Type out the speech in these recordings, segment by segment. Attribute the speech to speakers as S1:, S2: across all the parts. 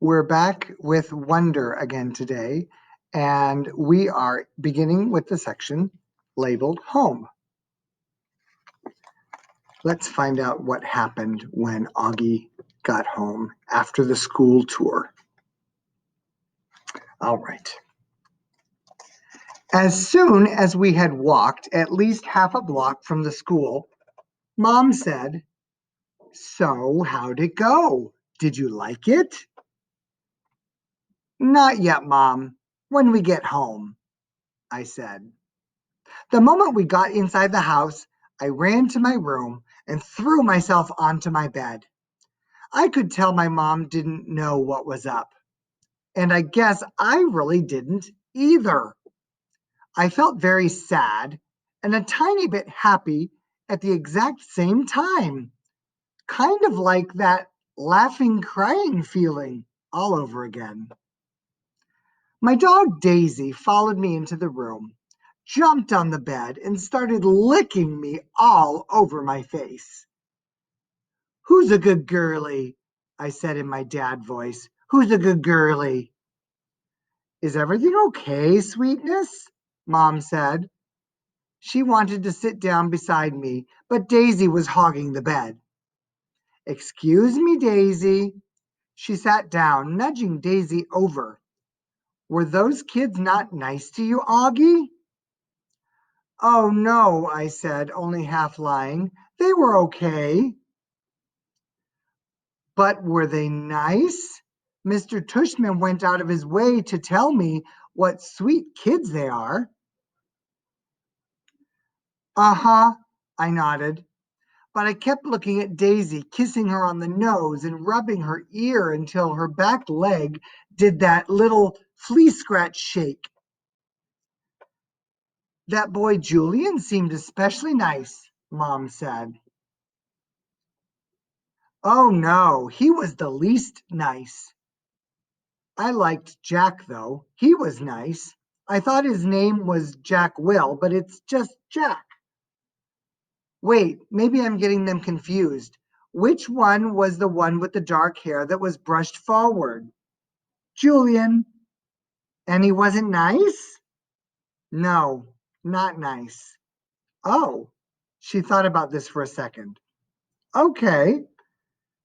S1: We're back with wonder again today, and we are beginning with the section labeled home. Let's find out what happened when Auggie got home after the school tour. All right. As soon as we had walked at least half a block from the school, Mom said, "So, how'd it go? Did you like it?" "Not yet, Mom. When we get home," I said. The moment we got inside the house, I ran to my room and threw myself onto my bed. I could tell my mom didn't know what was up, and I guess I really didn't either. I felt very sad and a tiny bit happy at the exact same time, kind of like that laughing, crying feeling all over again. My dog Daisy followed me into the room, jumped on the bed, and started licking me all over my face. "Who's a good girlie?" I said in my dad voice. "Who's a good girlie?" "Is everything okay, sweetness?" Mom said. She wanted to sit down beside me, but Daisy was hogging the bed. "Excuse me, Daisy." She sat down, nudging Daisy over. "Were those kids not nice to you, Auggie?" "Oh, no," I said, only half lying. "They were okay." "But were they nice? Mr. Tushman went out of his way to tell me what sweet kids they are." "Uh-huh," I nodded. But I kept looking at Daisy, kissing her on the nose and rubbing her ear until her back leg did that little flea scratch shake. "That boy Julian seemed especially nice," Mom said. "Oh no, he was the least nice. I liked Jack though. He was nice. I thought his name was Jack Will, but it's just Jack." "Wait, maybe I'm getting them confused. Which one was the one with the dark hair that was brushed forward?" "Julian." "And he wasn't nice?" "No, not nice." "Oh." She thought about this for a second. "Okay.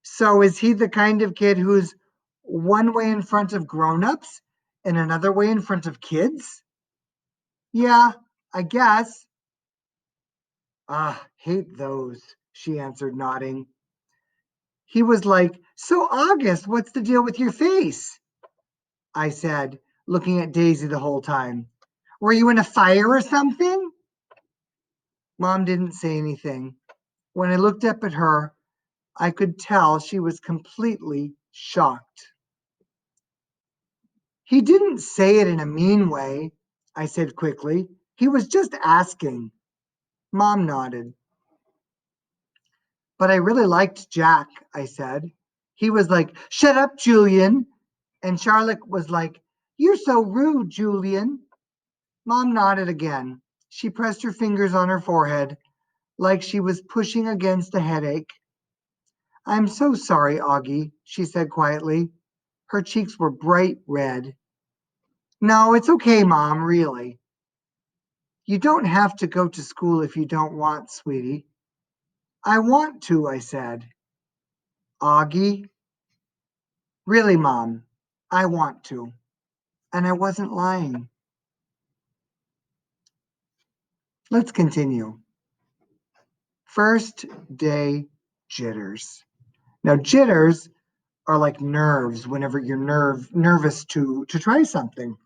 S1: So is he the kind of kid who's one way in front of grown-ups and another way in front of kids?" "Yeah, I guess." "Ah, hate those," she answered, nodding. He was like, "So, August, what's the deal with your face?" I said, looking at Daisy the whole time. "Were you in a fire or something?" Mom didn't say anything. When I looked up at her, I could tell she was completely shocked. "He didn't say it in a mean way," I said quickly. "He was just asking." Mom nodded. "But I really liked Jack," I said. He was like, "Shut up, Julian." And Charlotte was like, "You're so rude, Julian." Mom nodded again. She pressed her fingers on her forehead like she was pushing against a headache. "I'm so sorry, Auggie," she said quietly. Her cheeks were bright red. "No, it's okay, Mom, really. You don't have to go to school if you don't want, sweetie." "I want to," I said. "Auggie." "Really, Mom, I want to." And I wasn't lying. Let's continue. First day jitters. Now, jitters are like nerves whenever you're nervous to try something.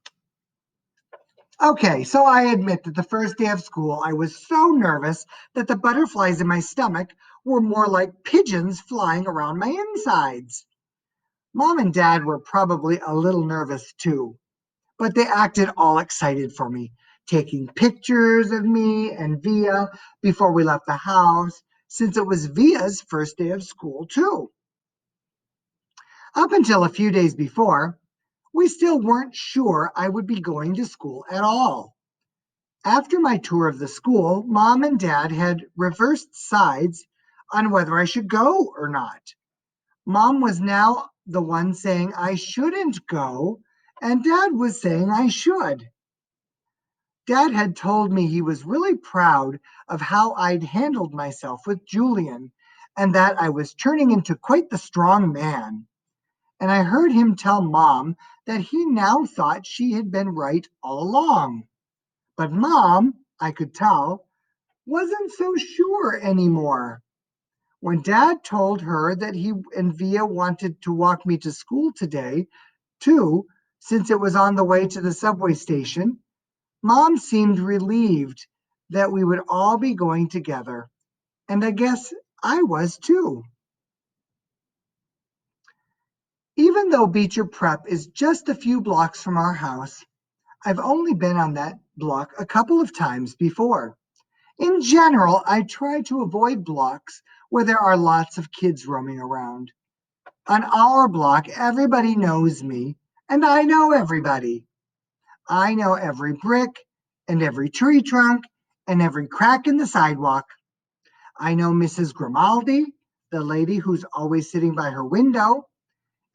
S1: Okay, so I admit that the first day of school, I was so nervous that the butterflies in my stomach were more like pigeons flying around my insides. Mom and Dad were probably a little nervous too, but they acted all excited for me, taking pictures of me and Via before we left the house, since it was Via's first day of school too. Up until a few days before, we still weren't sure I would be going to school at all. After my tour of the school, Mom and Dad had reversed sides on whether I should go or not. Mom was now the one saying I shouldn't go, and Dad was saying I should. Dad had told me he was really proud of how I'd handled myself with Julian, and that I was turning into quite the strong man. And I heard him tell Mom that he now thought she had been right all along. But Mom, I could tell, wasn't so sure anymore. When Dad told her that he and Via wanted to walk me to school today, too, since it was on the way to the subway station, Mom seemed relieved that we would all be going together. And I guess I was too. Even though Beecher Prep is just a few blocks from our house, I've only been on that block a couple of times before. In general, I try to avoid blocks where there are lots of kids roaming around. On our block, everybody knows me, and I know everybody. I know every brick and every tree trunk and every crack in the sidewalk. I know Mrs. Grimaldi, the lady who's always sitting by her window,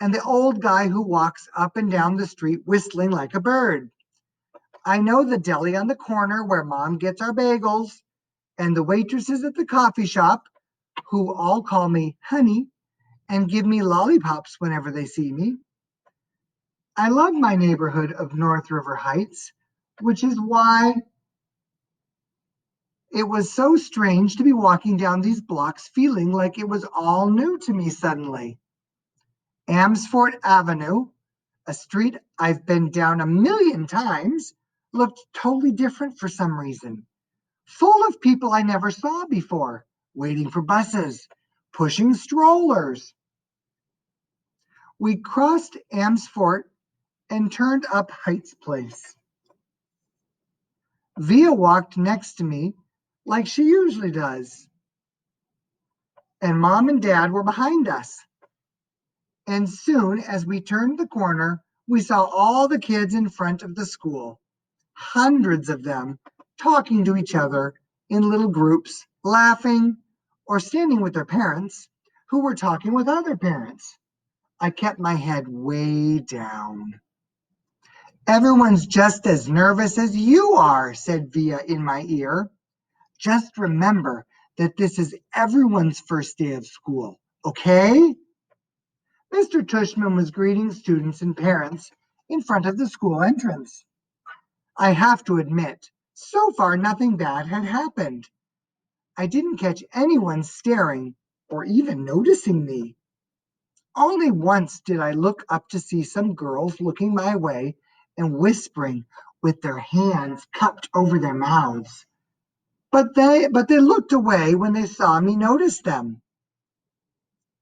S1: and the old guy who walks up and down the street whistling like a bird. I know the deli on the corner where Mom gets our bagels, and the waitresses at the coffee shop who all call me honey and give me lollipops whenever they see me. I love my neighborhood of North River Heights, which is why it was so strange to be walking down these blocks feeling like it was all new to me suddenly. Amsfort Avenue, a street I've been down a million times, looked totally different for some reason. Full of people I never saw before, waiting for buses, pushing strollers. We crossed Amsfort and turned up Heights Place. Via walked next to me like she usually does, and Mom and Dad were behind us. And soon as we turned the corner, we saw all the kids in front of the school, hundreds of them, talking to each other in little groups, laughing, or standing with their parents, who were talking with other parents. I kept my head way down. Everyone's just as nervous as you are, said Via in my ear. Just remember that this is everyone's first day of school, okay? Mr. Tushman was greeting students and parents in front of the school entrance. I have to admit, so far nothing bad had happened. I didn't catch anyone staring or even noticing me. Only once did I look up to see some girls looking my way and whispering with their hands cupped over their mouths. But they looked away when they saw me notice them.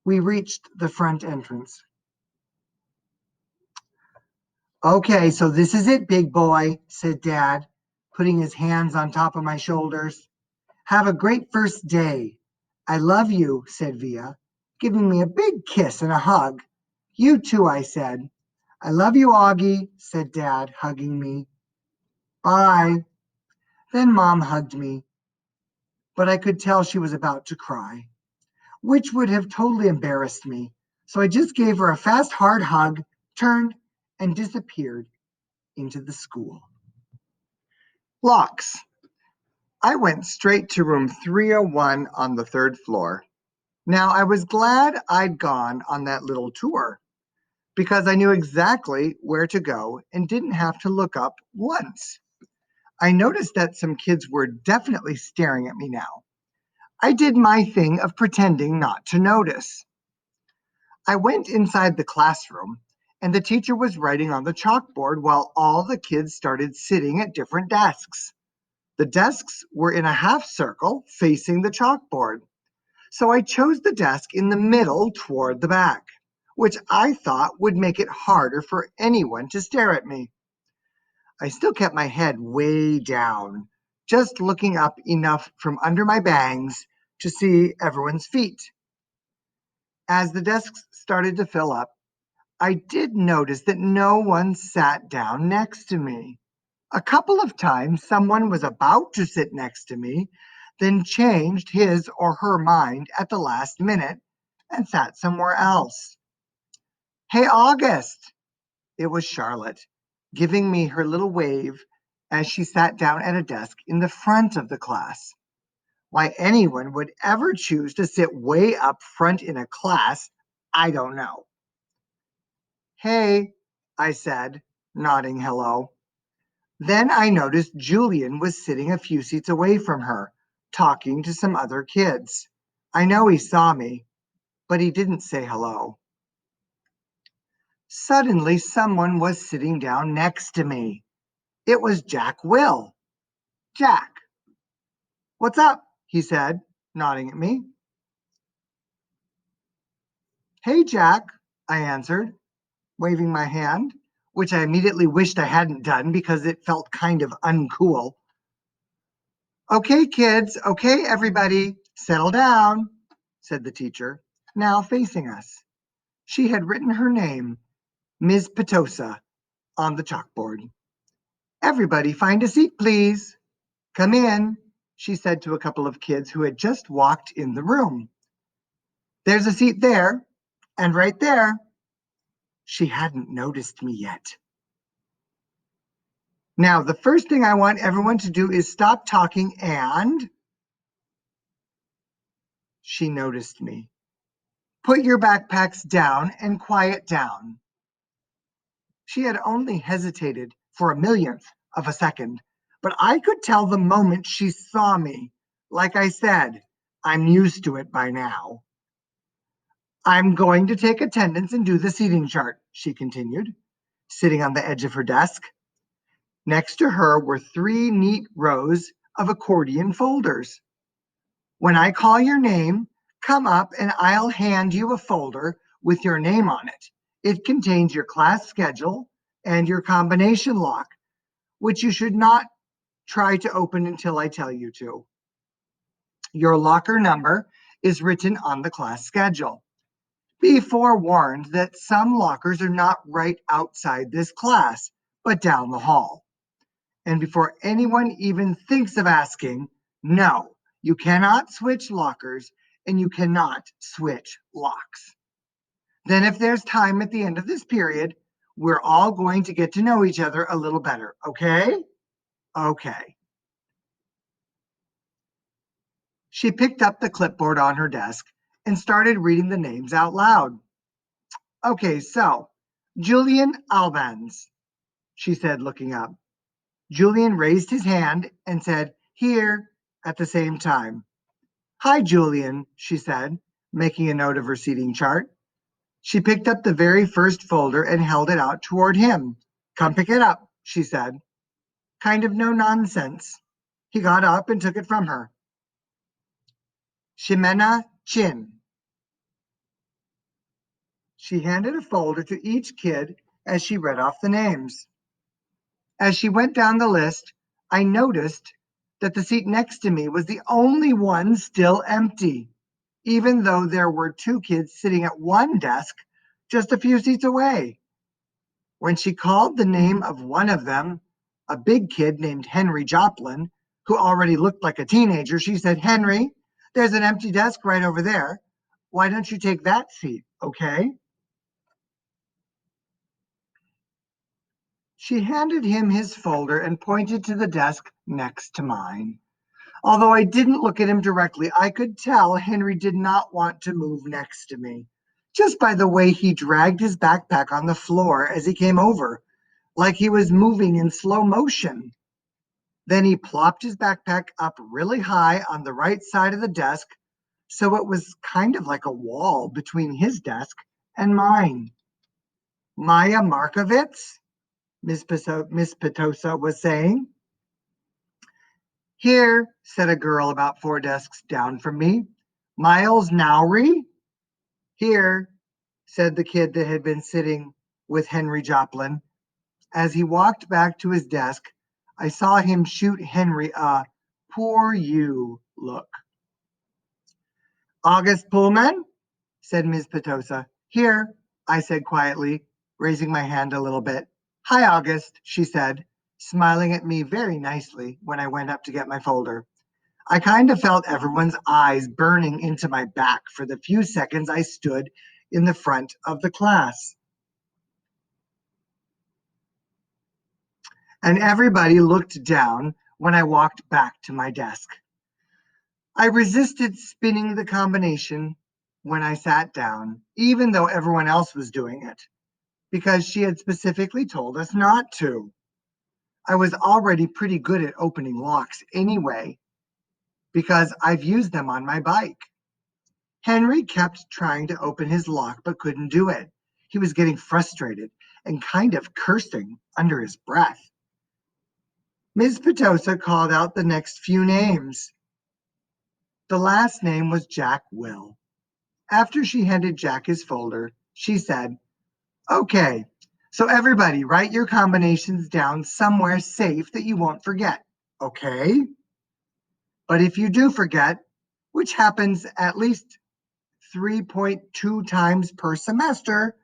S1: We reached the front entrance. Okay, so this is it, big boy, said Dad, putting his hands on top of my shoulders. Have a great first day. I love you, said Via, giving me a big kiss and a hug. You too, I said. I love you, Auggie, said Dad, hugging me. Bye. Then Mom hugged me, but I could tell she was about to cry, which would have totally embarrassed me. So I just gave her a fast, hard hug, turned, and disappeared into the school. Locks. I went straight to room 301 on the third floor. Now, I was glad I'd gone on that little tour because I knew exactly where to go and didn't have to look up once. I noticed that some kids were definitely staring at me now. I did my thing of pretending not to notice. I went inside the classroom, and the teacher was writing on the chalkboard while all the kids started sitting at different desks. The desks were in a half circle facing the chalkboard. So I chose the desk in the middle toward the back, which I thought would make it harder for anyone to stare at me. I still kept my head way down, just looking up enough from under my bangs to see everyone's feet. As the desks started to fill up, I did notice that no one sat down next to me. A couple of times, someone was about to sit next to me, then changed his or her mind at the last minute and sat somewhere else. Hey, August! It was Charlotte, giving me her little wave as she sat down at a desk in the front of the class. Why anyone would ever choose to sit way up front in a class, I don't know. Hey, I said, nodding hello. Then I noticed Julian was sitting a few seats away from her, talking to some other kids. I know he saw me, but he didn't say hello. Suddenly, someone was sitting down next to me. It was Jack Will. Jack, what's up? He said, nodding at me. Hey, Jack, I answered, waving my hand, which I immediately wished I hadn't done because it felt kind of uncool. Okay, kids, okay, everybody, settle down, said the teacher, now facing us. She had written her name, Ms. Petosa, on the chalkboard. Everybody find a seat, please. Come in, she said to a couple of kids who had just walked in the room. There's a seat there, and right there. She hadn't noticed me yet. Now, the first thing I want everyone to do is stop talking and... She noticed me. Put your backpacks down and quiet down. She had only hesitated for a millionth of a second, but I could tell the moment she saw me. Like I said, I'm used to it by now. I'm going to take attendance and do the seating chart, she continued, sitting on the edge of her desk. Next to her were 3 neat rows of accordion folders. When I call your name, come up and I'll hand you a folder with your name on it. It contains your class schedule and your combination lock, which you should not try to open until I tell you to. Your locker number is written on the class schedule. Be forewarned that some lockers are not right outside this class, but down the hall. And before anyone even thinks of asking, no, you cannot switch lockers and you cannot switch locks. Then if there's time at the end of this period, we're all going to get to know each other a little better, okay? Okay. She picked up the clipboard on her desk and started reading the names out loud. Okay, so Julian Albans, she said, looking up. Julian raised his hand and said, here, at the same time. Hi, Julian, she said, making a note of her seating chart. She picked up the very first folder and held it out toward him. Come pick it up, she said. Kind of no nonsense. He got up and took it from her. Ximena Chin. She handed a folder to each kid as she read off the names. As she went down the list, I noticed that the seat next to me was the only one still empty, even though there were 2 kids sitting at one desk just a few seats away. When she called the name of one of them, a big kid named Henry Joplin, who already looked like a teenager, she said, Henry, there's an empty desk right over there. Why don't you take that seat, okay? She handed him his folder and pointed to the desk next to mine. Although I didn't look at him directly, I could tell Henry did not want to move next to me, just by the way he dragged his backpack on the floor as he came over, like he was moving in slow motion. Then he plopped his backpack up really high on the right side of the desk, so it was kind of like a wall between his desk and mine. Maya Markovitz, Miss Petosa was saying. Here, said a girl about 4 desks down from me. Miles Nowry? Here, said the kid that had been sitting with Henry Joplin. As he walked back to his desk, I saw him shoot Henry a poor you look. August Pullman? Said Ms. Petosa. Here, I said quietly, raising my hand a little bit. Hi, August, she said, smiling at me very nicely when I went up to get my folder. I kind of felt everyone's eyes burning into my back for the few seconds I stood in the front of the class. And everybody looked down when I walked back to my desk. I resisted spinning the combination when I sat down, even though everyone else was doing it, because she had specifically told us not to. I was already pretty good at opening locks anyway, because I've used them on my bike. Henry kept trying to open his lock but couldn't do it. He was getting frustrated and kind of cursing under his breath. Ms. Petosa called out the next few names. The last name was Jack Will. After she handed Jack his folder, she said, "Okay, so everybody write your combinations down somewhere safe that you won't forget, okay? But if you do forget, which happens at least 3.2 times per semester,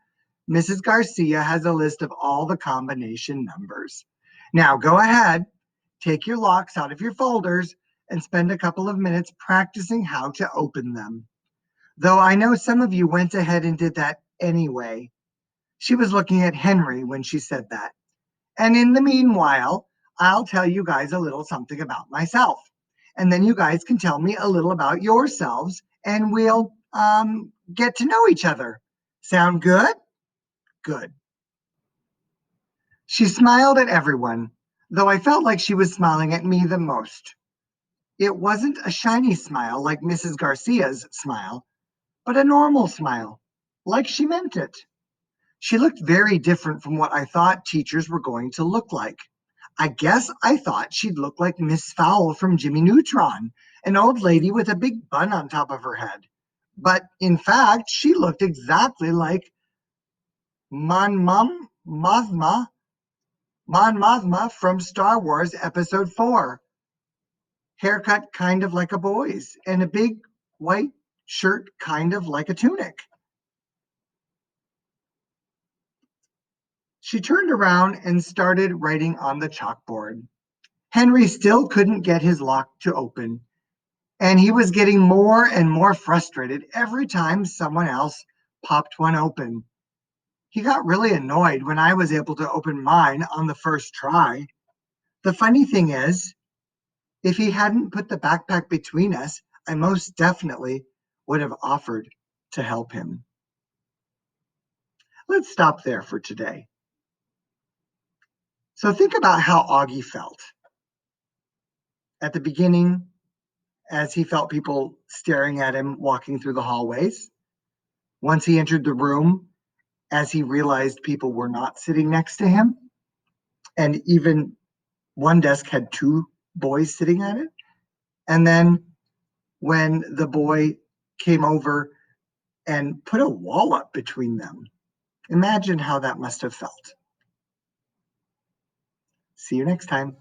S1: Mrs. Garcia has a list of all the combination numbers. Now go ahead, take your locks out of your folders, and spend a couple of minutes practicing how to open them. Though I know some of you went ahead and did that anyway." She was looking at Henry when she said that. "And in the meanwhile, I'll tell you guys a little something about myself. And then you guys can tell me a little about yourselves, and we'll get to know each other. Sound good?" Good. She smiled at everyone, though I felt like she was smiling at me the most. It wasn't a shiny smile like Mrs. Garcia's smile, but a normal smile, like she meant it. She looked very different from what I thought teachers were going to look like. I guess I thought she'd look like Miss Fowl from Jimmy Neutron, an old lady with a big bun on top of her head. But in fact, she looked exactly like Mon Mum Mothma, Mon Mothma from Star Wars Episode 4. Haircut kind of like a boy's, and a big white shirt kind of like a tunic. She turned around and started writing on the chalkboard. Henry still couldn't get his lock to open, and he was getting more and more frustrated every time someone else popped one open. He got really annoyed when I was able to open mine on the first try. The funny thing is, if he hadn't put the backpack between us, I most definitely would have offered to help him. Let's stop there for today. So think about how Auggie felt at the beginning as he felt people staring at him walking through the hallways. Once he entered the room, as he realized people were not sitting next to him, and even one desk had two boys sitting at it. And then when the boy came over and put a wall up between them, imagine how that must have felt. See you next time.